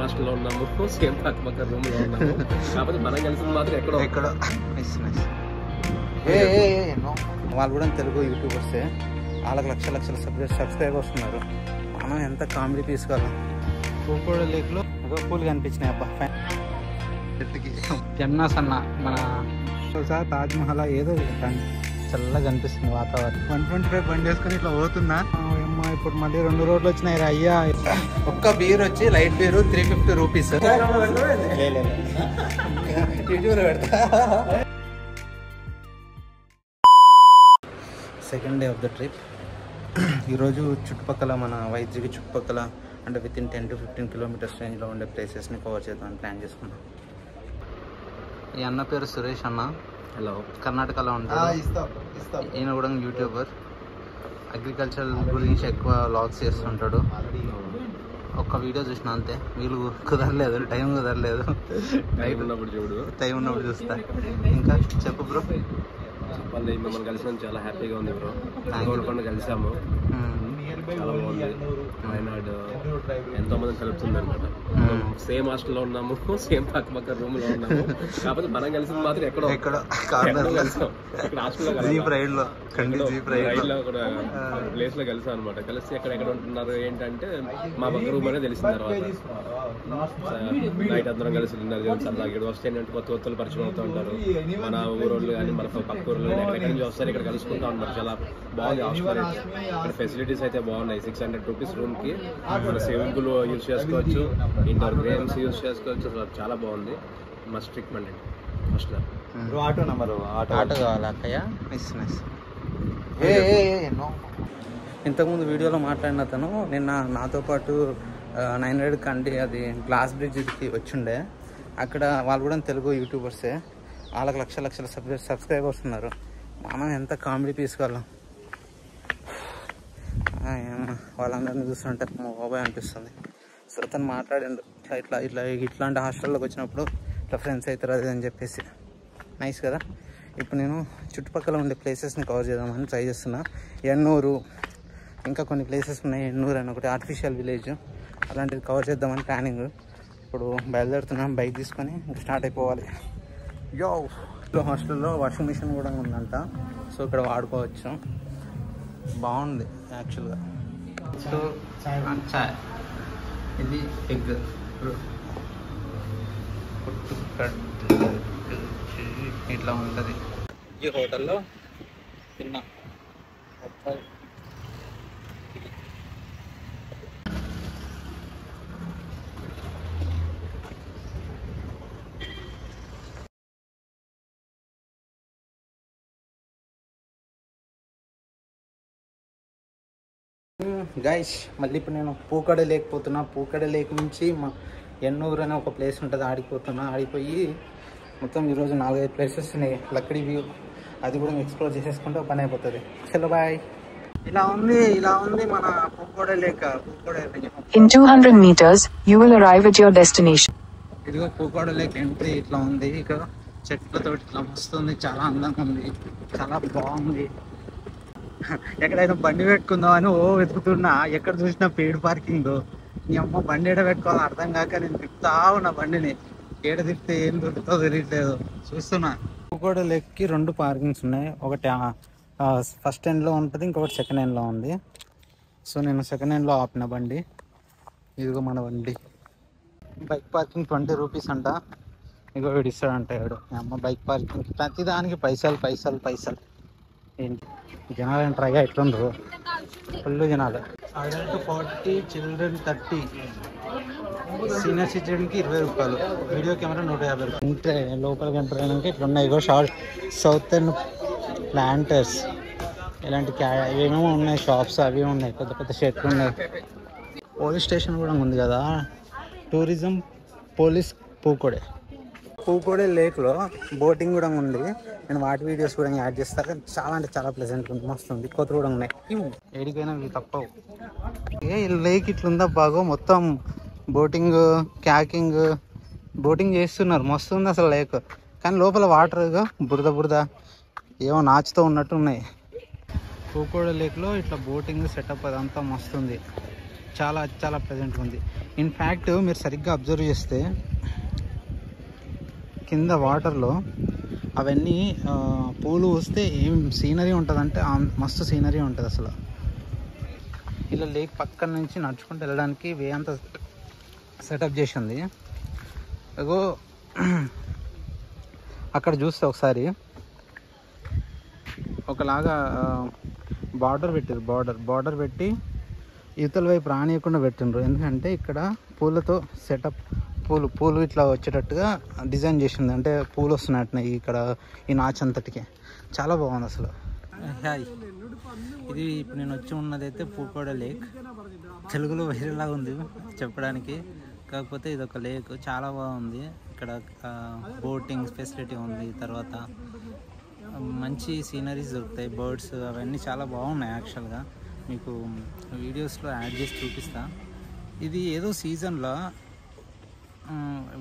హాస్టల్లో ఉన్నాము, సేమ్ పక్క పక్క రూమ్ లో ఉన్నాము. కాకపోతే మనం కలిసి మాత్రం ఎక్కడో వాళ్ళు కూడా తెలుగు యూట్యూబర్స్, వాళ్ళకి లక్షల సబ్స్క్రైబర్స్ ఉన్నారు. మనం ఎంత కామెడీ తీసుకోవాలి. పూకోడ లేక్ లో పూలు కనిపించినాయి అబ్బా. జన్నాస్ అన్న మన తాజ్ మహల్ ఏదో చల్లగా కనిపిస్తుంది వాతావరణం. 125 బండి వేసుకొని ఇట్లా పోతున్నా. అమ్మా ఇప్పుడు మళ్ళీ 2 రోడ్లు వచ్చినాయి రా అయ్యా. ఒక్క బీర్ వచ్చి light beer 350 rupees. Second day of the trip. ఈరోజు చుట్టుపక్కల మన వైద్యుకి చుట్టుపక్కల అంటే వితిన్ 10 to 15 కిలోమీటర్స్ రేంజ్లో ఉండే ప్లేసెస్ని కవర్ చేద్దామని ప్లాన్ చేసుకున్నాం. ఈ అన్న పేరు సురేష్ అన్న. హలో, కర్ణాటకలో ఉంటాడు. ఈయన కూడా యూట్యూబర్, అగ్రికల్చర్ గురించి ఎక్కువ వ్లాగ్స్ చేస్తుంటాడు. ఒక్క వీడియో చూసిన అంతే, వీళ్ళు కుదరలేదు, టైం కుదరలేదు. టైం ఉన్నప్పుడు చూస్తా. ఇంకా చెప్పు బ్రో. మిమ్మల్ని కలిసినందుకు చాలా హ్యాపీగా ఉంది బ్రో. పండుగ కలిసాము, చాలా బాగుంది. వయనాడ్ ఎంతో మంది కలుపుతుంది అనమాట. సేమ్ హాస్టల్లో ఉన్నాము, సేమ్ పక్క పక్క రూమ్ లో ఉన్నాము. కాకపోతే మనం కలిసింది మాత్రం ఎక్కడో కలిసాం. ఇక్కడ హాస్టల్లో ప్లేస్ లో కలిసాం అనమాట. కలిసి ఎక్కడెక్కడ ఉంటున్నారు ఏంటంటే మా పక్క రూమ్ అనేది తెలిసిన తర్వాత నైట్ అందరం కలిసి ఇక్కడ వస్తే ఏంటంటే కొత్త పరిచయం అవుతూ ఉంటారు. మన ఊరోళ్ళు కానీ మన పక్క ఊరోళ్ళు కానీ ఎక్కడెక్కడి నుంచి వస్తారు, ఇక్కడ కలుసుకుంటూ ఉంటారు. చాలా బాగుంది హాస్టల్. ఇక్కడ ఫెసిలిటీస్ అయితే బాగున్నాయి. 600 రూపీస్ రూమ్ కి మన స్విమ్మింగ్ పూల్ యూజ్ చేసుకోవచ్చు, ఇండోర్ గేమ్స్ యూజ్ చేసుకోవచ్చు. చాలా బాగుంది. మస్ట్ ట్రీట్మెంట్ అండి హాస్టల్. ఆటో నెంబర్ ఆటో కావాలా అక్కయ్య? ఇంతకుముందు వీడియోలో మాట్లాడిన అతను నిన్న నాతో పాటు 900 కండి అది గ్లాస్ బ్రిడ్జ్కి వచ్చిండే. అక్కడ వాళ్ళు కూడా తెలుగు యూట్యూబర్సే, వాళ్ళకి లక్షల సబ్స్క్రైబర్స్ ఉన్నారు. మనం ఎంత కామెడీ తీసుకోవాలి. వాళ్ళందరినీ చూస్తుంటే మా బాబాయ్ అనిపిస్తుంది. సో అతను మాట్లాడిండు ఇట్లాంటి హాస్టల్లోకి వచ్చినప్పుడు ఇట్లా ఫ్రెండ్స్ అవుతారు అది అని చెప్పేసి. నైస్ కదా. ఇప్పుడు నేను చుట్టుపక్కల ఉండే ప్లేసెస్ని కవర్ చేద్దామని ట్రై చేస్తున్నా. ఎన్నూరు, ఇంకా కొన్ని ప్లేసెస్ ఉన్నాయి. ఎన్నూరు అని ఒకటి ఆర్టిఫిషియల్ విలేజ్, అలాంటివి కవర్ చేద్దామని ప్లానింగ్. ఇప్పుడు బయలుదేరుతున్నాం, బైక్ తీసుకొని స్టార్ట్ అయిపోవాలి. హాస్టల్లో వాషింగ్ మిషన్ కూడా ఉందంట, సో ఇక్కడ వాడుకోవచ్చు. బాగుంది యాక్చువల్గా. సో చాయ్, ఇది ఎగ్, ఇట్లా ఉంటుంది. ఈ హోటల్లో తిన్నా. గైస్ మళ్ళీ ఇప్పుడు నేను పూకడ లేకపోతున్నా. పూకడ లేక్ నుంచి మా ఎన్నూరు అనే ఒక ప్లేస్ ఉంటుంది, ఆడిపోతున్నా. ఆడిపోయి మొత్తం ఈరోజు 4-5 ప్లేసెస్ ఉన్నాయి. లక్కడి వ్యూ అది కూడా ఎక్స్ప్లోర్ చేసేసుకుంటే పని అయిపోతుంది. చలో బాయ్. ఇలా ఉంది మన పూకోడ lake. In 200 meters you will arrive at your destination. ఇదిగో పూకోడ లేక్ ఎంట్రీ ఇట్లా ఉంది. ఇక చెట్లతో ఇట్లా వస్తుంది, చాలా అందంగా ఉంది, చాలా బాగుంది. ఎక్కడైనా బండి పెట్టుకుందామని వెతుకుతున్నా, ఎక్కడ చూసినా పెయిడ్ పార్కింగ్. నీ అమ్మ బండి ఏడ పెట్టుకోవాలి అర్థం కాక నేను తిప్పుతా ఉన్నా బండిని. ఏడ తిప్పితే ఏం దొరుకుతుందో తెలియట్లేదు, చూస్తున్నా. పూకోడ లేక్కి 2 పార్కింగ్స్ ఉన్నాయి. ఒకటి ఫస్ట్ హ్యాండ్లో ఉంటుంది, ఇంకొకటి సెకండ్ హ్యాండ్లో ఉంది. సో నేను సెకండ్ హ్యాండ్లో ఆపిన బండి. ఇదిగో మన బండి. బైక్ పార్కింగ్ 20 రూపీస్ అంట. ఇగో వీడు ఇస్తాడంట. వీడు అమ్మ బైక్ పార్కింగ్ ప్రతిదానికి పైసలు. ఏంటి జనాలు ఎంట్రాగా ఎట్లుండ్రు, ఫుల్ జనాలు. అడల్ట్ 40, చిల్డ్రన్ 30, సీనియర్ సిటిజన్కి 20 రూపాయలు, వీడియో కెమెరా 150 రూపాయలు. అంటే లోపలికి ఎంటర్ అయినాక ఇట్లున్నాయి. ఇగో సౌతర్న్ ప్లాంటర్స్ ఇలాంటి ఏమేమో ఉన్నాయి షాప్స్, అవి ఉన్నాయి. పెద్ద షెట్లు ఉన్నాయి. పోలీస్ స్టేషన్ కూడా ఉంది కదా. టూరిజం పోలీస్ పూకోడే లేక్లో బోటింగ్ కూడా ఉంది. నేను వాటి వీడియోస్ కూడా యాడ్ చేస్తాను. చాలా అంటే చాలా ప్లెజెంట్ ఉంది, మస్తు ఉంది. కొత్త కూడా ఉన్నాయి. ఏడికైనా ఇవి తప్పవు. లేక్ ఇట్లుందా బాగో, మొత్తం బోటింగ్ క్యాకింగ్ బోటింగ్ చేస్తున్నారు. మస్తు ఉంది అసలు లేక్. కానీ లోపల వాటర్గా బురద ఏమో నాచుతో ఉన్నట్టు ఉన్నాయి. పూకోడ లేక్లో ఇట్లా బోటింగ్ సెటప్ అదంతా మస్తు ఉంది. చాలా చాలా ప్లెజెంట్గా ఉంది. ఇన్ఫ్యాక్ట్ మీరు సరిగ్గా అబ్జర్వ్ చేస్తే కింద వాటర్లో అవన్నీ పూలు వస్తే ఏం సీనరీ ఉంటుందంటే మస్తు సీనరీ ఉంటుంది అసలు. ఇలా లేక్ పక్కన నుంచి నడుచుకుంటూ వెళ్ళడానికి వే అంతా సెటప్ చేసింది. అగో అక్కడ చూస్తే ఒకసారి ఒకలాగా బార్డర్ పెట్టారు, బార్డర్ పెట్టి యువతల వైపు రానియకుండా పెట్టిండ్రు. ఎందుకంటే ఇక్కడ పూలతో సెటప్ పూలు ఇట్లా వచ్చేటట్టుగా డిజైన్ చేసింది. అంటే పూలు వస్తున్నట్టున్నాయి ఇక్కడ ఈ నాచ్ అంతటికి. చాలా బాగుంది అసలు. హాయ్, ఇది ఇప్పుడు నేను వచ్చి ఉన్నదైతే పూకోడ లేక్. తెలుగులో వేరేలాగా ఉంది చెప్పడానికి, కాకపోతే ఇది ఒక లేక్ చాలా బాగుంది. ఇక్కడ బోటింగ్ ఫెసిలిటీ ఉంది, తర్వాత మంచి సీనరీస్ దొరుకుతాయి, బర్డ్స్ అవన్నీ చాలా బాగున్నాయి. యాక్చువల్గా మీకు వీడియోస్లో యాడ్ చేసి చూపిస్తా. ఇది ఏదో సీజన్లో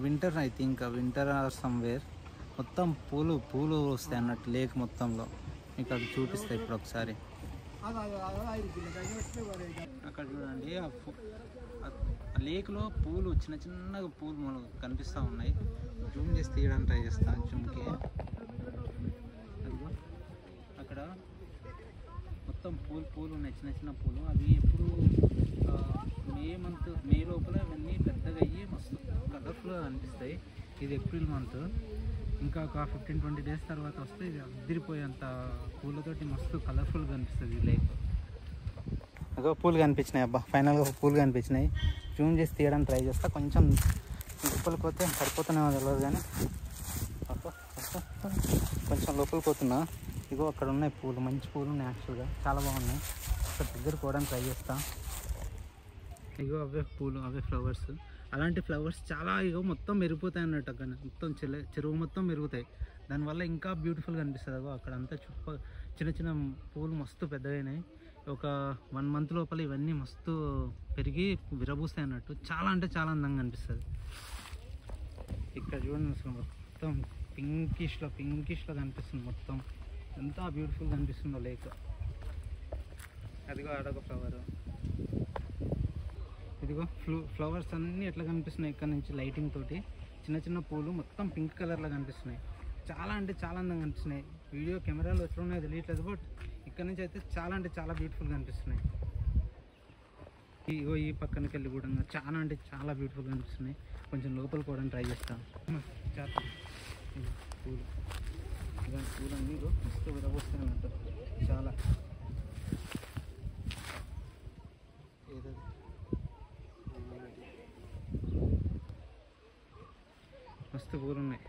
winter, I think winter or somewhere, మొత్తం పూలు వస్తాయి అన్నట్టు లేక్ మొత్తంలో. మీకు అది చూపిస్తాయి ఇప్పుడు ఒకసారి. అక్కడ చూడండి ఆ లేక్లో పూలు చిన్నగా పూలు మనకు కనిపిస్తూ ఉన్నాయి. జూమ్ చేసి తీయడానికి ట్రై చేస్తాను జూమ్కి. అక్కడ మొత్తం పూలు ఉన్నాయి, చిన్న పూలు. అవి ఎప్పుడు మే లోపల ఇవన్నీ పెద్దగా అయ్యి మస్తు కలర్ఫుల్గా అనిపిస్తాయి. ఇది ఏప్రిల్ మంత్, ఇంకా ఒక 15-20 డేస్ తర్వాత వస్తే ఇది అదిరిపోయేంత పూలతోటి మస్తు కలర్ఫుల్గా అనిపిస్తుంది లేక్. అదో పూలు కనిపించినాయి, అబ్బా ఫైనల్గా పూలు కనిపించినాయి. జూమ్ చేసి తీయడానికి ట్రై చేస్తా. కొంచెం లోపలికి పోతే సరిపోతున్నామో తెలియదు కానీ కొంచెం లోపలికి పోతున్నా. ఇగో అక్కడ ఉన్నాయి పూలు, మంచి పూలు ఉన్నాయి యాక్చువల్గా, చాలా బాగున్నాయి. అక్కడ దగ్గర పోవడానికి ట్రై చేస్తా. ఇగో అవే పూలు, అవే ఫ్లవర్స్. అలాంటి ఫ్లవర్స్ చాలా ఇగో మొత్తం మెరిగిపోతాయి అన్నట్టు. అక్కడ మొత్తం చెరువు మొత్తం మెరుగుతాయి, దానివల్ల ఇంకా బ్యూటిఫుల్గా అనిపిస్తుంది. అగో అక్కడ అంతా చిన్న పూలు మస్తు పెద్దగైనాయి. ఒక 1 మంత్ లోపల ఇవన్నీ మస్తు పెరిగి విరబూస్తాయి అన్నట్టు. చాలా అంటే చాలా అందంగా అనిపిస్తుంది. ఇక్కడ చూడండి అసలు మొత్తం పింకిష్లో కనిపిస్తుంది. మొత్తం ఎంత బ్యూటిఫుల్గా కనిపిస్తుందో లేక్. అదిగో ఆడొక ఫ్లవర్, ఇదిగో ఫ్లవర్స్ అన్నీ ఎట్లా కనిపిస్తున్నాయి ఇక్కడ నుంచి లైటింగ్ తోటి. చిన్న పూలు మొత్తం పింక్ కలర్లో కనిపిస్తున్నాయి. చాలా అంటే చాలా అందంగా కనిపిస్తున్నాయి. వీడియో కెమెరాలో ఎట్లా ఉన్నాయో తెలియట్లేదు, బట్ ఇక్కడ నుంచి అయితే చాలా అంటే చాలా బ్యూటిఫుల్గా కనిపిస్తున్నాయి. ఇగో ఈ పక్కనకి వెళ్ళి కూడా చాలా అంటే చాలా బ్యూటిఫుల్గా కనిపిస్తున్నాయి. కొంచెం లోపలికి పోవడానికి ట్రై చేస్తాను. పూలు ఇలాంటి పూలు అన్నీ మస్తు విరబోస్తాయి అన్నట్టు. చాలా ఏదో మస్తు పూలు ఉన్నాయి.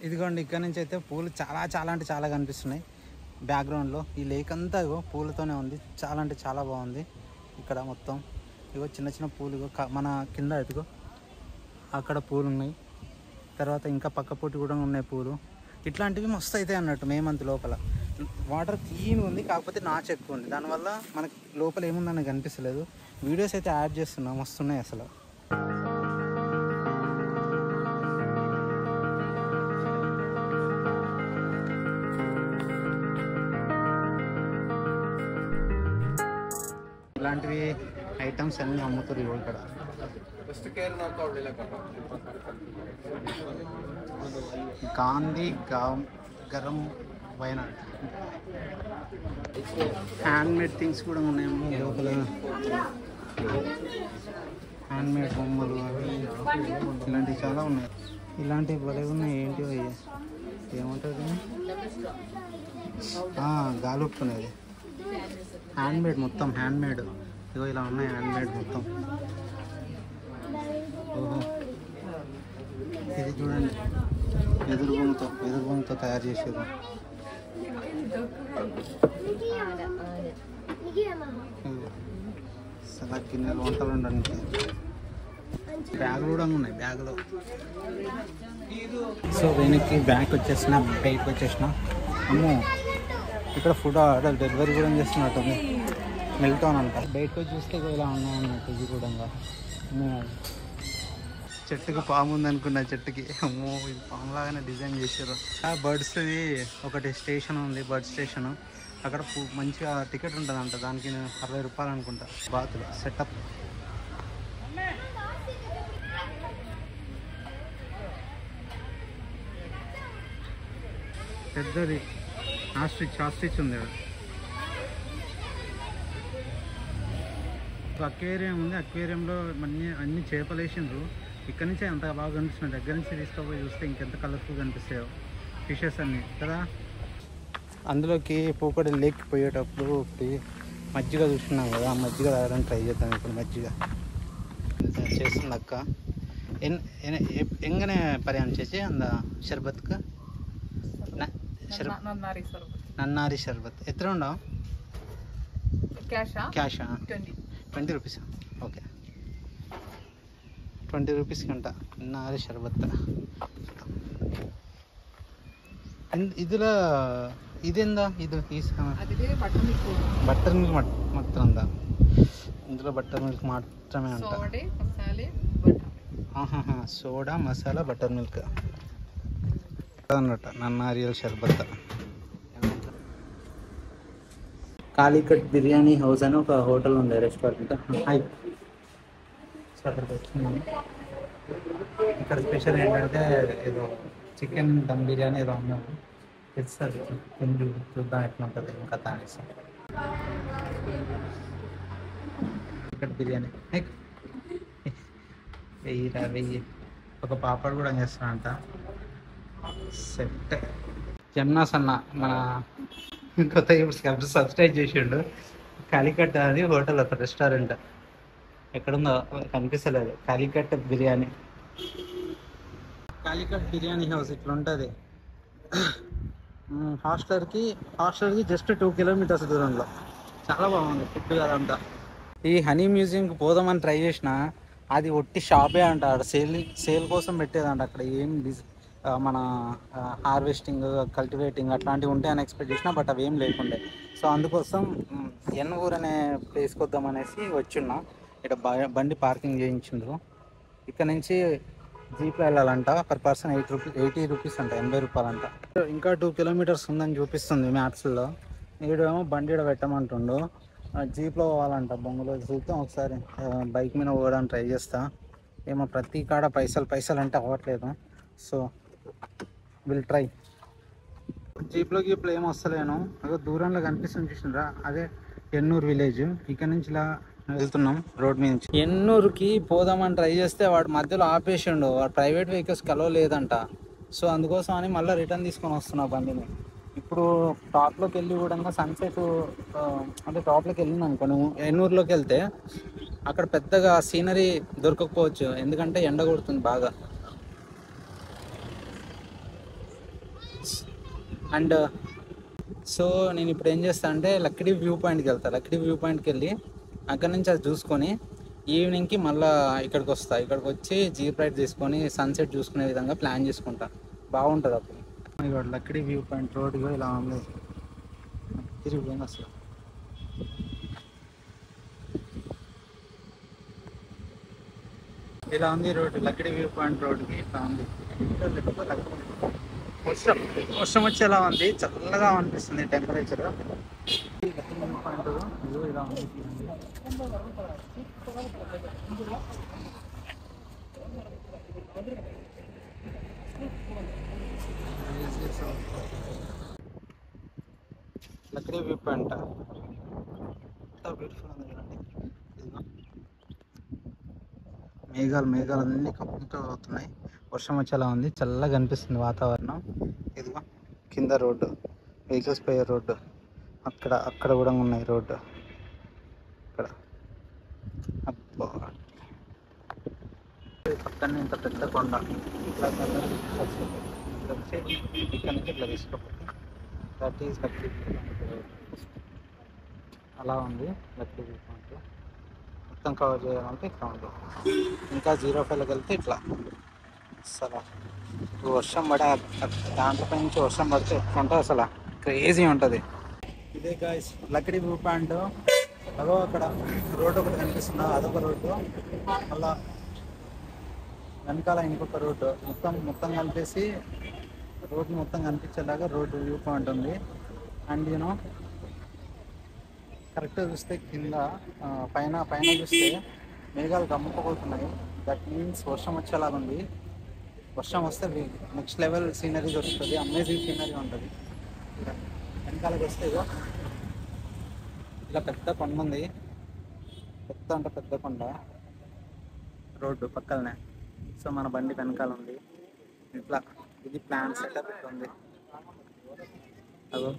ఇదిగోండి ఇక్కడ నుంచి అయితే పూలు చాలా అంటే చాలా కనిపిస్తున్నాయి బ్యాక్గ్రౌండ్లో. ఈ లేక్ అంతా ఇగో పూలతోనే ఉంది. చాలా అంటే చాలా బాగుంది. ఇక్కడ మొత్తం ఇగో చిన్న పూలు, ఇగో మన కింద ఇదిగో అక్కడ పూలు ఉన్నాయి. తర్వాత ఇంకా పక్క పొట్టి కూడా ఉన్నాయి పూలు. ఇట్లాంటివి మస్తు అవుతాయి అన్నట్టు మే మంత్ లోపల. వాటర్ క్లీన్గా ఉంది, కాకపోతే నాచు ఎక్కువ ఉంది, దానివల్ల మనకి లోపల ఏముందని కనిపిస్తలేదు. వీడియోస్ అయితే యాడ్ చేస్తున్నాం, మస్తున్నాయి అసలు. ఇలాంటివి ఐటమ్స్ అన్నీ అమ్ముతారు ఇక్కడ. గాంధీ గరం వైనాడ్ హ్యాండ్మేడ్ థింగ్స్ కూడా ఉన్నాయేమో లోపల. హ్యాండ్మేడ్ బొమ్మలు అవి ఇలాంటివి చాలా ఉన్నాయి. ఇలాంటివి భలే ఉన్నాయి. ఏంటి ఏముంటుంది, గాలుపుకునేది హ్యాండ్మేడ్, మొత్తం హ్యాండ్మేడ్. ఇగో ఇలా ఉన్నాయి హ్యాండ్మేడ్ మొత్తం. ఓహో, ఇది చూడండి ఎదురు బొమ్మతో తయారు చేసేది. అసలు గిన్నెలు వంటలు ఉండడానికి బ్యాగులు కూడా ఉన్నాయి. బ్యాగులో సో వెనక్కి బ్యాగ్ వచ్చేసిన, బయటకు వచ్చేసిన. అమ్మో, ఇక్కడ ఫుడ్ ఆర్డర్ డెలివరీ కూడా చేస్తున్నట్టుంది. మిల్టోన్ అంట. బయటకు చూస్తే ఇలా ఉన్నాయన్నట్టు. ఇది కూడా చెట్టుకి పాము ఉంది అనుకున్నా, చెట్టుకి అమ్మో ఇది పాము లాగానే డిజైన్ చేశారు. ఆ బర్డ్స్ది ఒకటి స్టేషన్ ఉంది, బర్డ్ స్టేషన్. అక్కడ మంచిగా టికెట్ ఉంటుందంట, దానికి 60 రూపాయలు అనుకుంటా. బాతులు సెటప్. పెద్దది ఆస్ట్రిచ్ ఉంది. అక్వేరియం ఉంది, అక్వేరియంలో అన్ని చేపలు వేసిండ్రు. ఇక్కడ నుంచే అంత బాగా కనిపిస్తుంది, దగ్గర నుంచి తీసుకుపోయి చూస్తే ఇంకెంత కలర్ఫుల్ కనిపిస్తాయో ఫిషెస్ అన్నీ కదా. అందులోకి పూకడి లేక్ పోయేటప్పుడు ఒకటి మజ్జిగ చూస్తున్నాం కదా, ఆ మజ్జిగ తాగడానికి ట్రై చేద్దాం. ఇప్పుడు మజ్జిగ చేస్తుంది అక్క. ఎంగనే పర్యాణం చేసి అంద షర్బత్కు నన్నారి షర్బత్ ఎత్ర ఉండవు క్యాషా 20 రూపీస్. ఓకే 20 రూపీస్కి అంట నన్నారి షర్బత్. ఇదిలో ఇదేందా ఇది బట్టర్ మిల్క్ మాత్రం ఉందా ఇందులో? బట్టర్ మిల్క్ మాత్రమే అంట. సోడా మసాలా బటర్ మిల్క్ అన్నట్టు నన్నారియల్ షర్బత్. కాళీకట్ బిర్యానీ హౌస్ అని ఒక హోటల్ ఉంది, రెస్టారెంట్. సో అక్కడికి వచ్చినాము. ఇక్కడ స్పెషల్ ఏంటంటే ఏదో చికెన్ దమ్ బిర్యానీ ఏదో ఉన్నాము, తెస్తారు. కొంచెం చూద్దాం ఎట్లా ఉంటుంది ఇంకా తానేస్తాం. చికెన్ బిర్యానీ వెయ్యి. ఒక పాపడ్ కూడా చేస్తానంట. సెట్. జమ్నాస్ అన్న మన కొత్త సబ్స్క్రైబ్ చేసిండు. కాళీకట్ అది హోటల్, ఒక రెస్టారెంట్. ఎక్కడుందో కనిపిస్తలేదు. కాళీకట్ బిర్యానీ, కాళీకట్ బిర్యానీ హౌస్ ఇట్లా ఉంటుంది. హాస్టల్కి జస్ట్ 2 కిలోమీటర్స్ దూరంలో. చాలా బాగుంది ఫుడ్ అదంతా. ఈ హనీ మ్యూజియంకి పోదామని ట్రై చేసిన, అది ఒట్టి షాపే అంట. అక్కడ సేల్ కోసం పెట్టేదంట. అక్కడ ఏం మన హార్వెస్టింగ్, కల్టివేటింగ్ అట్లాంటివి ఉంటాయని ఎక్స్పెక్ట్ చేసిన, బట్ అవి ఏం లేకుండే. సో అందుకోసం ఎన్నూరు అనే ప్లేస్కి వద్దామనేసి వచ్చిన్నా. ఇక్కడ బండి పార్కింగ్ చేయించిండ్రు. ఇక్కడ నుంచి జీప్లో వెళ్ళాలంట. పర్ పర్సన్ 80 రూపీస్ అంట, 80 రూపాయలు అంట. ఇంకా 2 కిలోమీటర్స్ ఉందని చూపిస్తుంది మ్యాప్స్లో. ఈడేమో బండి పెట్టమంటుండు. జీప్లో పోవాలంట. బొంగులో చూద్దాం ఒకసారి. బైక్ మీద పోవడానికి ట్రై చేస్తా. ఏమో ప్రతి కాడ పైసలు అంటే అవ్వట్లేదు. So will try. జీప్లో ఏం వస్తలేను. అదే దూరంలో కనిపిస్తుంది చూసినరా, అదే ఎన్నూరు విలేజ్. ఇక్కడ నుంచి ఇలా వెళ్తున్నాం రోడ్ మీద నుంచి. ఎన్నూరుకి పోదామని ట్రై చేస్తే వాడు మధ్యలో ఆపేసిండు. వాడు ప్రైవేట్ వెహికల్స్ కలవ లేదంట. సో అందుకోసం అని మళ్ళీ రిటర్న్ తీసుకొని వస్తున్నా బండిని. ఇప్పుడు టాప్లోకి వెళ్ళి కూడా సన్సెట్ అంటే టాప్లోకి వెళ్ళింది అనుకోండి, ఎన్నూరులోకి వెళ్తే అక్కడ పెద్దగా సీనరీ దొరకకపోవచ్చు, ఎందుకంటే ఎండ కొడుతుంది బాగా. అండ్ సో నేను ఇప్పుడు ఏం చేస్తాను అంటే లక్డీ వ్యూ పాయింట్కి వెళ్తాను. లక్డీ వ్యూ పాయింట్కి వెళ్ళి అక్కడ నుంచి అది చూసుకొని ఈవినింగ్కి మళ్ళీ ఇక్కడికి వస్తా. ఇక్కడికి వచ్చి జీప్ రైడ్ తీసుకొని సన్సెట్ చూసుకునే విధంగా ప్లాన్ చేసుకుంటా. బాగుంటుంది అప్పుడు. ఇక్కడ లక్డీ వ్యూ పాయింట్ రోడ్గా ఇలా ఉంది. తిరిగిపోయింది అసలు. ఇలా ఉంది రోడ్డు. లక్డీ వ్యూ పాయింట్ రోడ్కి ఇట్లా ఉంది. వర్షం వచ్చేలా ఉంది, చల్లగా అనిపిస్తుంది టెంపరేచర్. ఇలా ఉంది. లక్డీ వ్యూ పాయింట్ ఎంత బ్యూటిఫుల్ ఉంది చూడండి. మేఘాలు అన్నీ కప్పుతో అవుతున్నాయి. వర్షం వచ్చేలా ఉంది, చల్లగా అనిపిస్తుంది వాతావరణం. ఇదిగో కింద రోడ్డు, వెహికల్స్ పోయే రోడ్డు. అక్కడ కూడా ఉన్నాయి రోడ్డు. ఇక్కడ అబ్బా పక్కనే ఇంత పెద్ద కొండ. ఇట్లా ఇక్కడ నుంచి ఇట్లా తీసుకోపోతే దట్ ఈస్ లక్డీ అలా ఉంది. లక్డీ వ్యూ పాయింట్ మొత్తం కవర్ చేయాలంటే ఇట్లా ఉంది. ఇంకా 05లోకి వెళ్తే ఇట్లా అసలు వర్షం పడే దాంట్లో నుంచి వర్షం పడితే ఎట్లుంటుంది అసలు, క్రేజీ ఉంటుంది. ఇదే గాయ్స్ లక్డీ వ్యూ పాయింట్. అదో అక్కడ రోడ్డు ఒకటి కనిపిస్తుంది, అదొక రోడ్డు. మళ్ళా వెనకాల ఇంకొక రోడ్డు మొత్తం కలిపేసి రోడ్డు మొత్తం కనిపించేలాగా రోడ్డు వ్యూ పాయింట్ ఉంది. అండ్ యూనో కరెక్ట్గా చూస్తే కింద పైన చూస్తే మేఘాలు కమ్ముకోబోతున్నాయి. దట్ మీన్స్ వర్షం వచ్చేలాగా ఉంది. వర్షం వస్తే నెక్స్ట్ లెవెల్ సీనరీ దొరుకుతుంది, అమేజింగ్ సీనరీ ఉంటుంది. వెనకాలకి వస్తే ఇలా పెద్ద కొండ ఉంది, పెద్ద కొండ రోడ్డు పక్కనే. సో మన బండి వెనకాల ఉంది. ఇట్లా ఇది ప్లాన్ సెటప్ ఉంది. అదో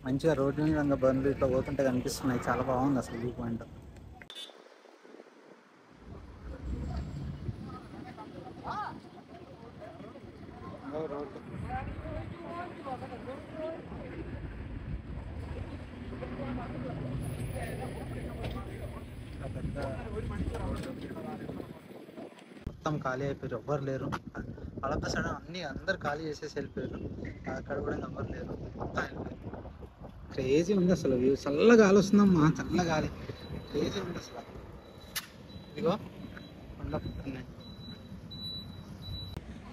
మంచిగా రోడ్డు మీద బండ్లు ఇట్లా పోతుంటే కనిపిస్తున్నాయి. చాలా బాగుంది అసలు వ్యూ పాయింట్. రోడ్డు మొత్తం ఖాళీ అయిపోయారు, ఎవ్వరు లేరు. ఆల్ ఆఫ్ ద సడన్ అందరు ఖాళీ చేసేసి వెళ్ళిపోయారు. అక్కడ కూడా ఎవ్వరు లేరు, మొత్తం వెళ్ళిపోయారు. క్రేజీ ఉంది అసలు వ్యూ. చల్ల గాలి వస్తుందమ్మా, చల్ల గాలి క్రేజీ ఉంది అసలు. ఇదిగో కొండ పక్కనే.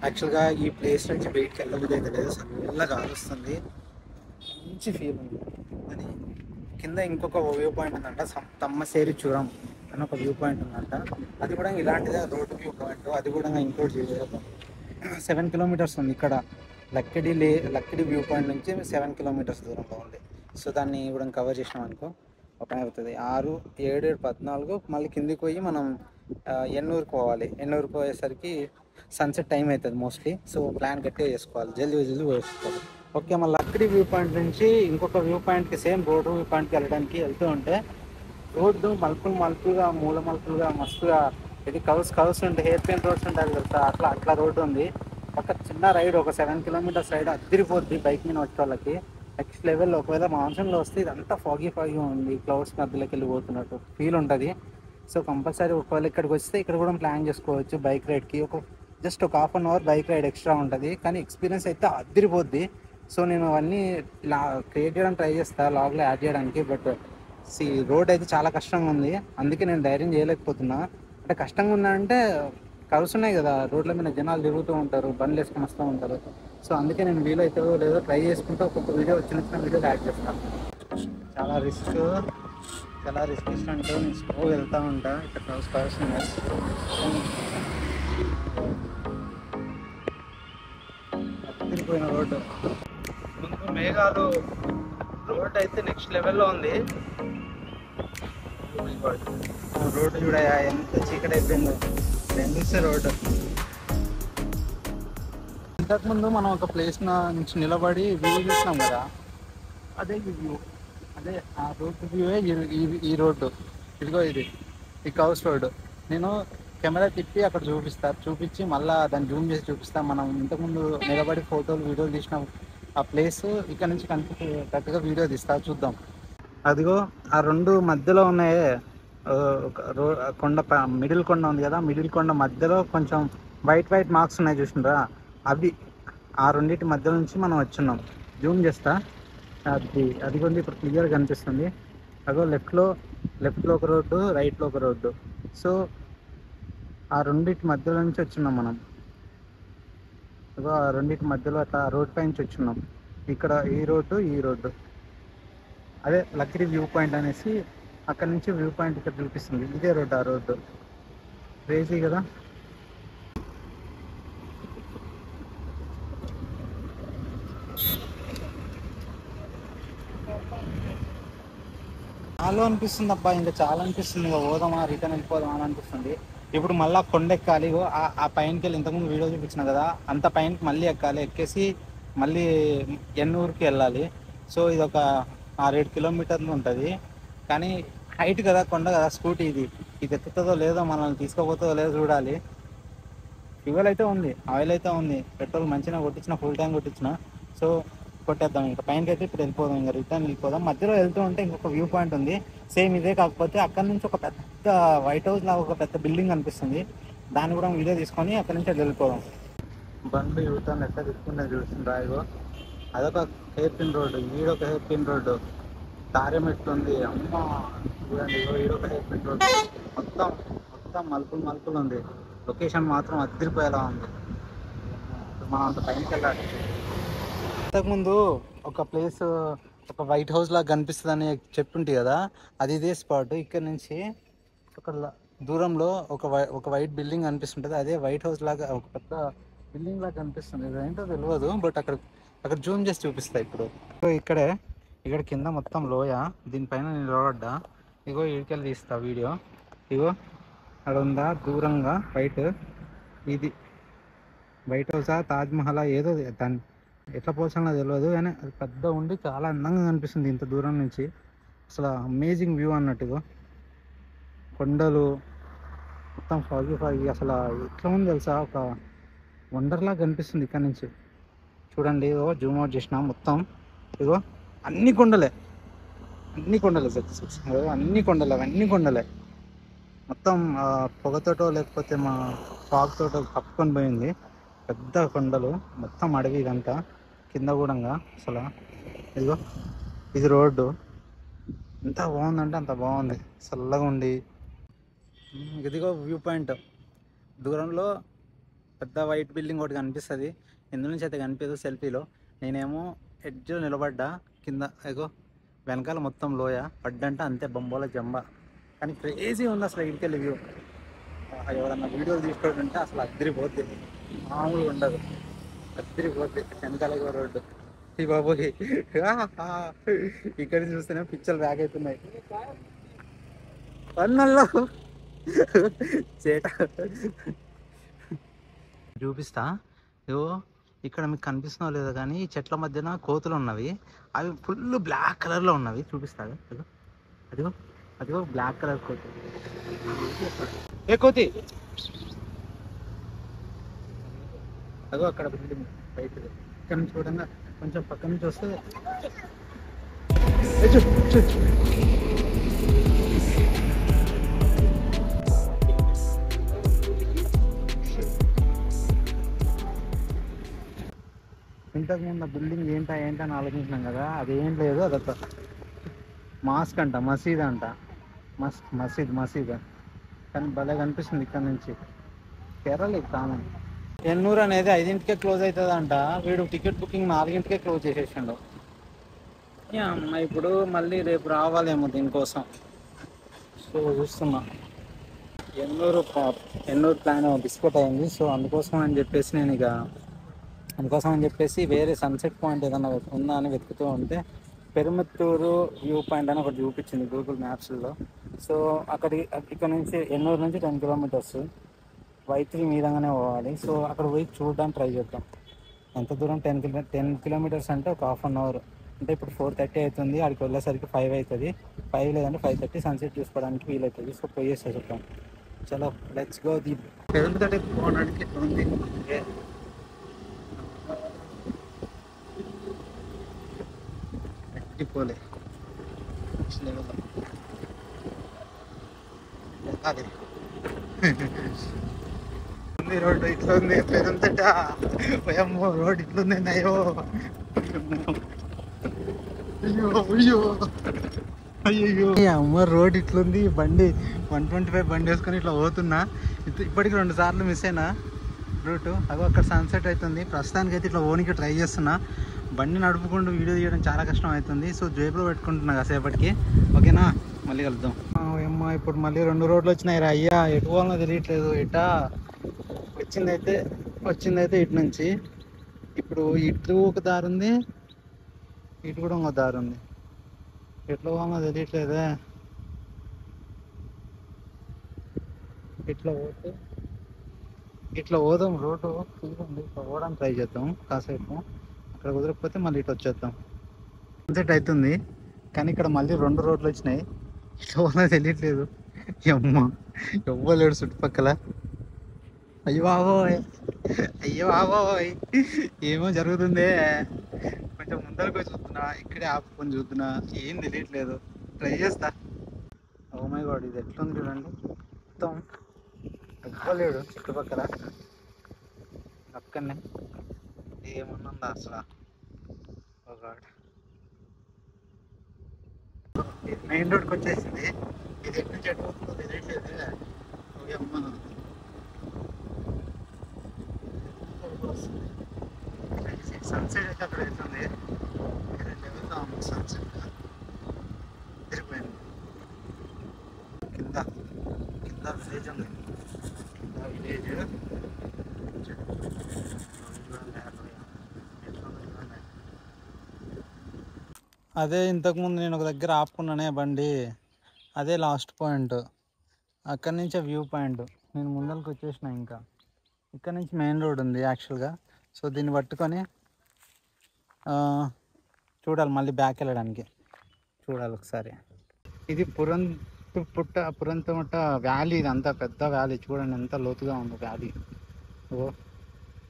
యాక్చువల్గా ఈ ప్లేస్ నుంచి బయటికి వెళ్ళబుద్ధి అయితే లేదు, చల్ల గాలి వస్తుంది, మంచి ఫీల్ ఉంది. అని కింద ఇంకొక వ్యూ పాయింట్ ఉందంట, తమ్మసేరి చూరం అని ఒక వ్యూ పాయింట్ ఉందంట. అది కూడా ఇలాంటిదే రోడ్ వ్యూ పాయింట్. అది కూడా ఇంక్లూడ్ చేయలేదు. 7 కిలోమీటర్స్ ఉంది ఇక్కడ. లక్కిడి వ్యూ పాయింట్ నుంచి 7 కిలోమీటర్స్ దూరంలో ఉంది. సో దాన్ని కూడా కవర్ చేసినాం అనుకో ఓపెన్ అవుతుంది. 6, 7, 14 మళ్ళీ కిందికి పోయి మనం ఎన్నూరుకు పోవాలి. ఎన్నూరుకు పోయేసరికి సన్సెట్ టైం అవుతుంది మోస్ట్లీ. సో ప్లాన్ గట్టిగా చేసుకోవాలి, జల్దీ పోసుకోవాలి. ఓకే, మళ్ళీ లక్కిడి వ్యూ పాయింట్ నుంచి ఇంకొక వ్యూ పాయింట్కి, సేమ్ రోడ్ వ్యూ పాయింట్కి వెళ్ళడానికి వెళ్తూ ఉంటే రోడ్డు మలుపులుగా మూల మలుపులుగా మస్తుగా ఇది కవర్స్ ఉంటే హెయిర్ పిన్ రోడ్స్ ఉంటాయి కదా, అట్లా రోడ్డు ఉంది. ఒక చిన్న రైడ్, ఒక 7 కిలోమీటర్స్ రైడ్ అద్దరిపోద్ది బైక్ మీద వచ్చే వాళ్ళకి. నెక్స్ట్ లెవెల్లో ఒకవేళ మాన్సూన్లో వస్తే ఇదంతా ఫాగీ ఉంది, క్లౌడ్స్ మధ్యలోకి వెళ్ళిపోతున్నట్టు ఫీల్ ఉంటుంది. సో కంపల్సరీ ఒకవేళ ఇక్కడికి వస్తే ఇక్కడ కూడా ప్లాన్ చేసుకోవచ్చు బైక్ రైడ్కి. జస్ట్ ఒక ½ an hour bike ride extra ఉంటుంది, కానీ ఎక్స్పీరియన్స్ అయితే అద్దరిపోద్ది. సో నేను అవన్నీ క్రియేట్ చేయడానికి ట్రై చేస్తాను, లాగ్లో యాడ్ చేయడానికి. బట్ రోడ్ అయితే చాలా కష్టంగా ఉంది, అందుకే నేను ధైర్యం చేయలేకపోతున్నా. అంటే కష్టంగా ఉందంటే కర్వ్స్ ఉన్నాయి కదా, రోడ్ల మీద జనాలు తిరుగుతూ ఉంటారు, బండ్లు వేసుకొని వస్తూ ఉంటారు. సో అందుకే నేను వీలైతే లేదో ట్రై చేసుకుంటూ ఒక్కొక్క వీడియో చిన్న వీడియోలు యాడ్ చేస్తాను. చాలా రిస్క్ ఇస్తుంటే నేను స్లో వెళ్తూ ఉంటా. ఇక్కడ కర్వ్స్ ఉన్నాయి. తిరిగిపోయిన రోడ్డు మేఘాలు, రోడ్ అయితే నెక్స్ట్ లెవెల్లో ఉంది. రోడ్డు చూడ ఎంత చీకటి అయిపోయిందో, చూస్తే రోడ్డు. ఇంతకుముందు మనం ఒక ప్లేస్ నుంచి నిలబడి వ్యూ చూసినాం కదా, అదే వ్యూ, అదే ఆ రోడ్డు వ్యూవే ఈ రోడ్డు. ఇదిగో ఈ కౌస్ రోడ్డు. నేను కెమెరా తిప్పి అక్కడ చూపించి మళ్ళీ దాన్ని జూమ్ చేసి చూపిస్తాను. మనం ఇంతకుముందు నిలబడి ఫోటోలు వీడియోలు తీసిన ఆ ప్లేస్ ఇక్కడ నుంచి కరెక్ట్గా వీడియో తీస్తా, చూద్దాం. అదిగో ఆ రెండు మధ్యలో ఉన్నాయే కొండ, మిడిల్ కొండ ఉంది కదా, మిడిల్ కొండ మధ్యలో కొంచెం వైట్ మార్క్స్ ఉన్నాయి చూసినరా, అవి ఆ రెండింటి మధ్య నుంచి మనం వచ్చున్నాం. జూమ్ చేస్తా, అది కొంచెం ఇప్పుడు క్లియర్గా కనిపిస్తుంది. అదో లెఫ్ట్లో ఒక రోడ్డు, రైట్లో ఒక రోడ్డు. సో ఆ రెండింటి మధ్యలో నుంచి వచ్చున్నాం మనం. అదో ఆ రెండింటి మధ్యలో అట్లా రోడ్ పై నుంచి వచ్చున్నాం. ఇక్కడ ఈ రోడ్డు అదే లక్కిడి వ్యూ పాయింట్ అనేసి అక్కడ నుంచి వ్యూ పాయింట్ ఇక్కడ చూపిస్తుంది. ఇదే రోడ్డు, ఆ రోడ్డు. క్రేజీ కదా. చాలా అనిపిస్తుంది అబ్బా, ఇంకా చాలా అనిపిస్తుంది. ఇంకా పోదామా, రిటర్న్ వెళ్ళిపోదామా అని అనిపిస్తుంది. ఇప్పుడు మళ్ళీ కొండ ఎక్కాలి. ఆ పైనకి వెళ్ళి ఇంతకుముందు వీడియో చూపించిన కదా, అంత పైనకి మళ్ళీ ఎక్కాలి. ఎక్కేసి మళ్ళీ ఎన్నూరుకి వెళ్ళాలి. సో ఇది ఒక 6-7 కిలోమీటర్లు ఉంటుంది. కానీ హైట్ కదా, కొండ కదా, స్కూటీ ఇది ఎత్తుతుందో లేదో, మనల్ని తీసుకోపోతుందో లేదో చూడాలి. ఫ్యూయల్ అయితే ఉంది, ఆయిల్ అయితే ఉంది, పెట్రోల్ మంచిగా కొట్టించిన, ఫుల్ ట్యాంక్ కొట్టించిన. సో కొట్టేద్దాం. ఇంకా పైనకి అయితే ఇప్పుడు వెళ్ళిపోదాం, ఇంకా రిటర్న్ వెళ్ళిపోదాం. మధ్యలో వెళ్తూ ఉంటే ఇంకొక వ్యూ పాయింట్ ఉంది, సేమ్ ఇదే. కాకపోతే అక్కడ నుంచి ఒక పెద్ద వైట్ హౌస్ లాగా ఒక పెద్ద బిల్డింగ్ అనిపిస్తుంది. దాన్ని కూడా వీడియో తీసుకొని అక్కడ నుంచి వెళ్ళిపోదాం. బండ్లు యూటర్న్ ఎట్లా తిరుగుతున్నాయి చూస్తుండ్రా. ఇగో అదొక హెయిర్ పిన్ రోడ్డు, ఈడొక హెయిర్ పిన్ రోడ్డు, దారం ఎట్లుంది అమ్మ చూడండి. ఈడొక హెయిర్ పిన్ రోడ్డు, మొత్తం మలుపులు ఉంది. లొకేషన్ మాత్రం అదిరిపోయేలా ఉంది. మనం అంత పైనకి వెళ్ళాలి. ఇంతకుముందు ఒక ప్లేస్, ఒక వైట్ హౌస్ లాగా కనిపిస్తుందని చెప్పుంటి కదా, అది ఇదే స్పాట్. ఇక్కడ నుంచి ఒక దూరంలో ఒక వైట్ బిల్డింగ్ కనిపిస్తుంటుంది. అదే వైట్ హౌస్ లాగా ఒక పెద్ద బిల్డింగ్ లాగా కనిపిస్తుంది. ఏంటో తెలియదు, బట్ అక్కడ జూమ్ చేసి చూపిస్తాయి. ఇప్పుడు ఇక్కడ కింద మొత్తం లోయ, దీనిపైన నేను నిలబడ్డా. ఇగో ఇడికెళ్ళి తీస్తా వీడియో. ఇగో అక్కడ ఉందా దూరంగా వైట్, ఇది వైట్ హౌసా తాజ్మహల్ ఏదో దాన్ని ఎట్లా పోల్చాలో తెలియదు, కానీ అది పెద్ద ఉండి చాలా అందంగా కనిపిస్తుంది ఇంత దూరం నుంచి. అసలు అమేజింగ్ వ్యూ అన్నట్టుగా కొండలు మొత్తం ఫాగి అసలు ఎట్లా ఉంది తెలుసా, ఒక వండర్లా కనిపిస్తుంది ఇక్కడ నుంచి. చూడండి, ఇగో జూమ్ అవుట్ చేసిన మొత్తం. ఇగో అన్ని కొండలే అన్ని కొండలే మొత్తం పొగతోటో లేకపోతే మా ఫాగ్ తోటో కప్పుకొని పోయింది. పెద్ద కొండలు, మొత్తం అడవి ఇదంతా. కింద కూడా అసలు ఇదిగో ఇది రోడ్డు. ఎంత బాగుందంటే అంత బాగుంది, చల్లగా ఉండి. ఇదిగో వ్యూ పాయింట్. దూరంలో పెద్ద వైట్ బిల్డింగ్ ఒకటి కనిపిస్తుంది, ఇందు నుంచి అయితే కనిపించదు సెల్ఫీలో. నేనేమో ఎడ్జ్లో నిలబడ్డా, కింద ఇగో వెనకాల మొత్తం లోయ, పడ్డంటే అంతే బొంబాల జంబ. కానీ క్రేజీ ఉంది అసలు ఇడికెళ్ళి వ్యూ. ఎవరన్నా వీడియోలు తీసుకోవాలంటే అసలు అద్దరిపోద్ది, మామూలుగా ఉండదు, అద్దరిపోద్ది. వెనకాల రోడ్డు ఈ బాబోకి ఇక్కడ చూస్తేనే పిక్చర్లు బ్యాక్ అవుతున్నాయి. పన్నల్లో చేట చూపిస్తా. ఇగో ఇక్కడ మీకు కనిపిస్తున్నావు లేదో కానీ ఈ చెట్ల మధ్యన కోతులు ఉన్నవి. అవి ఫుల్ బ్లాక్ కలర్లో ఉన్నవి. చూపిస్తాడు అదిగో అదిగో బ్లాక్ కలర్ కోతి. ఏ కోతి అదిగో అక్కడ బిల్డింగ్ బయట. ఇక్కడ నుంచి చూడంగా కొంచెం పక్క నుంచి వస్తే ఇంతకుముందు బిల్డింగ్ ఏంటని ఆలోచించినాం కదా, అదేం లేదు, అదొక మాస్క్ అంట, మసీద్ అంట, మసీద్ కానీ భలే కనిపిస్తుంది ఇక్కడ నుంచి. కేరళ కామన్. ఎన్నూరు అనేది 5ంటికే క్లోజ్ అవుతుంది అంట. వీడు టికెట్ బుకింగ్ 4ంటికే క్లోజ్ చేసేసిండు. అమ్మ ఇప్పుడు మళ్ళీ రేపు రావాలేమో దీనికోసం. సో చూస్తున్నా. ఎన్నూరు ప్లాన్ బిస్కెట్ అయింది. సో అందుకోసం అని చెప్పేసి వేరే సన్సెట్ పాయింట్ ఏదన్నా ఉందా అని వెతుకుతూ ఉంటే పెరుమత్తూరు వ్యూ పాయింట్ అని ఒకటి చూపించింది గూగుల్ మ్యాప్స్లో. సో ఇక్కడ నుంచి ఎన్నూరు నుంచి 10 కిలోమీటర్స్, Y3 మీదంగానే పోవాలి. సో అక్కడ పోయి చూడడానికి ట్రై చేద్దాం. ఎంత దూరం, 10 కిలోమీటర్స్ అంటే ఒక ½ అన్ అవర్. అంటే ఇప్పుడు 4:30 అవుతుంది, అక్కడికి వెళ్ళేసరికి 5 అవుతుంది. 5 లేదంటే 5:30 సన్సెట్ చూసుకోవడానికి వీలవుతుంది. సో పోయేస్తే చెప్తాం. చలో లెట్స్ గో. ది పెరుమతోటి పోవడానికి ఉంది. పోలే రోడ్డు ఇట్లా ఉంది, పెరుంతట పోయమ్మో రోడ్ ఇట్లుంది. అయ్యో అమ్మ రోడ్ ఇట్లుంది. బండి 125 బండి వేసుకొని ఇట్లా పోతున్నా. ఇప్పటికి 2 సార్లు మిస్ అయినా రూటు. అగో అక్కడ సన్సెట్ అవుతుంది. ప్రస్తుతానికి అయితే ఇట్లా ఓనికి ట్రై చేస్తున్నా. బండి నడుపుకుంటూ వీడియో తీయడం చాలా కష్టం అవుతుంది. సో జేబులో పెట్టుకుంటున్నా కాసేపటికి. ఓకేనా, మళ్ళీ కలుద్దాం. అమ్మ ఇప్పుడు మళ్ళీ 2 రోడ్లు వచ్చినాయి రా అయ్యా. ఎటు పోవాలో తెలియట్లేదు. వచ్చిందైతే ఇటు నుంచి. ఇప్పుడు ఇటు ఒక దారి ఉంది, ఇటు కూడా ఇంకో దారి ఉంది. ఎట్లా పోవాలో తెలియట్లేదే. ఇట్లా పోదాం. రోడ్డు ఉంది, ఇట్లా పోవడానికి ట్రై చేద్దాం కాసేపు. అక్కడ కుదరకపోతే మళ్ళీ ఇటు వచ్చేద్దాం. సన్సెట్ అవుతుంది కానీ ఇక్కడ మళ్ళీ 2 రోడ్లు వచ్చినాయి. ఇట్లా పోవాలో తెలియట్లేదు. అమ్మ ఎవ్వలేడు చుట్టుపక్కల. అయ్యో బాబోయ్ ఏమో జరుగుతుంది. కొంచెం ముందరకు పోయి చూస్తున్నా, ఇక్కడే ఆపుకొని చూస్తున్నా, ఏం తెలియట్లేదు. ట్రై చేస్తా. ఓ మై గాడ్, ఇది ఎట్లుంది చూడండి. మొత్తం ఎవ్వలేడు చుట్టుపక్కల. అక్కడనే ఏమన్నా అసలు. ఓ గాడ్, మెయిన్ రోడ్కి వచ్చేసింది. ఇది ఎటు నుంచి ఎటు పోతుందో తెలియట్లేదు. అమ్మ సన్సెట్ అయితే అక్కడ అవుతుంది, వేరే లెవెల్లో ఉంది సన్సెట్. తిరిగిపోయింది కింద కింద విలేజ్ ఉంది, కింద విలేజ్. అదే ఇంతకుముందు నేను ఒక దగ్గర ఆపుకున్నానే బండి, అదే లాస్ట్ పాయింట్. అక్కడి నుంచే వ్యూ పాయింట్. నేను ముందరికి వచ్చేసిన. ఇంకా ఇక్కడ నుంచి మెయిన్ రోడ్ ఉంది యాక్చువల్గా. సో దీన్ని పట్టుకొని చూడాలి, మళ్ళీ బ్యాక్ వెళ్ళడానికి చూడాలి ఒకసారి. ఇది పురంతమట్ట వ్యాలీ. ఇది అంతా పెద్ద వ్యాలీ, చూడండి ఎంత లోతుగా ఉంది వ్యాలీ. ఓ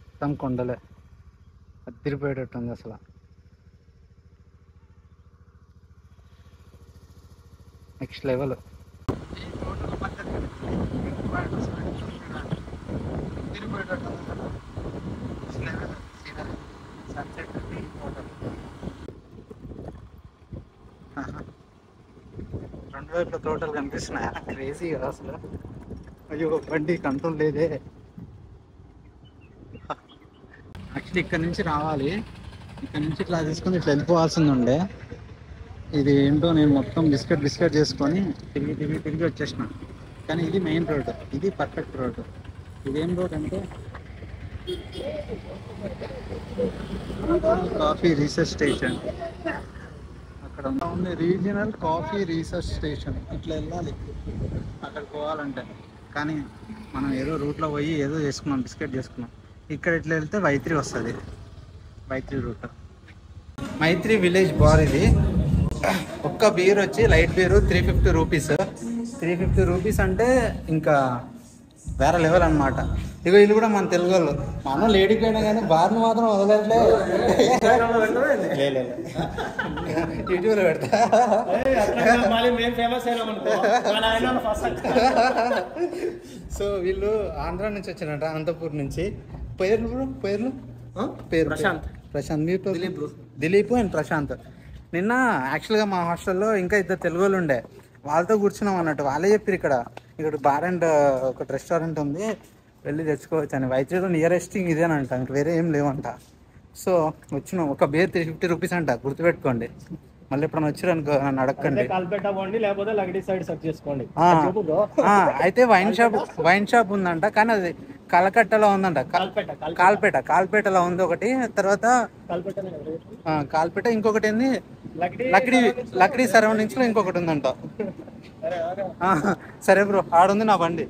మొత్తం కొండలే, అదిరిపోయేటట్టు ఉంది అసలు. Next level. రెండు వైపుల తోటలు కనిపిస్తున్నాయి, క్రేజీ కదా అసలు. అయ్యో బండి కంట్రోల్ లేదే. యాక్చువల్లీ ఇక్కడ నుంచి రావాలి, ఇక్కడ నుంచి ఇట్లా తీసుకొని ఇట్లా వెళ్ళిపోవాల్సింది ఉండే. ఇది ఏంటో నేను మొత్తం బిస్కెట్ చేసుకొని తిరిగి వచ్చేసిన. కానీ ఇది మెయిన్ రోడ్, ఇది పర్ఫెక్ట్ రోడ్. ఇదేం రోడ్ అంటే కాఫీ రీసెర్చ్ స్టేషన్. అక్కడ ఉంది రీజనల్ కాఫీ రీసెర్చ్ స్టేషన్. ఇట్లా వెళ్ళాలి అక్కడికి పోవాలంటే. కానీ మనం ఏదో రూట్లో పోయి ఏదో చేసుకున్నాం, బిస్కెట్ చేసుకున్నాం. ఇక్కడ ఇట్లా వెళ్తే వైత్రి వస్తుంది, వైత్రి రూట్. మైత్రి విలేజ్ బార్. ఇది ఒక్క బీర్ వచ్చి లైట్ బీరు 350 రూపీస్. 350 రూపీస్ అంటే ఇంకా వేరే లెవెల్ అనమాట. ఇగో వీళ్ళు కూడా మన తెలుగు వాళ్ళు. మనం లేడీకి అయినా కానీ బార్ని మాత్రం వదలట్లే. యూట్యూబ్లో పెడతా. సో వీళ్ళు ఆంధ్ర నుంచి వచ్చినట్ట, అనంతపూర్ నుంచి. పేర్లు పేరు ప్రశాంత్. మీ దిలీప్ అండ్ ప్రశాంత్. నిన్న యాక్చువల్గా మా హాస్టల్లో ఇంకా ఇద్దరు తెలుగు వాళ్ళు ఉండే, వాళ్ళతో కూర్చున్నాం అన్నట్టు. వాళ్ళే చెప్పారు ఇక్కడ బార్ అండ్ ఒకటి రెస్టారెంట్ ఉంది, వెళ్ళి తెచ్చుకోవచ్చు అని. వైద్యులు నియరెస్ట్ ఇదేనంట, ఇంక వేరే ఏం లేవంట. సో వచ్చినాం. ఒక బేర్ 350 రూపీస్ అంట, గుర్తుపెట్టుకోండి. మళ్ళీ ఎప్పుడైనా వచ్చారనుకో నన్ను అడగండి. అయితే వైన్ షాప్ ఉందంట, కానీ అది కలకట్టలో ఉందంట. కాల్పేటలో ఉంది ఒకటి. తర్వాత కాల్పేట, ఇంకొకటి ఏంది లక్డీ సరౌండింగ్స్ లో ఇంకొకటి ఉందంట. సరే బ్రో, ఆడుంది నా బండి.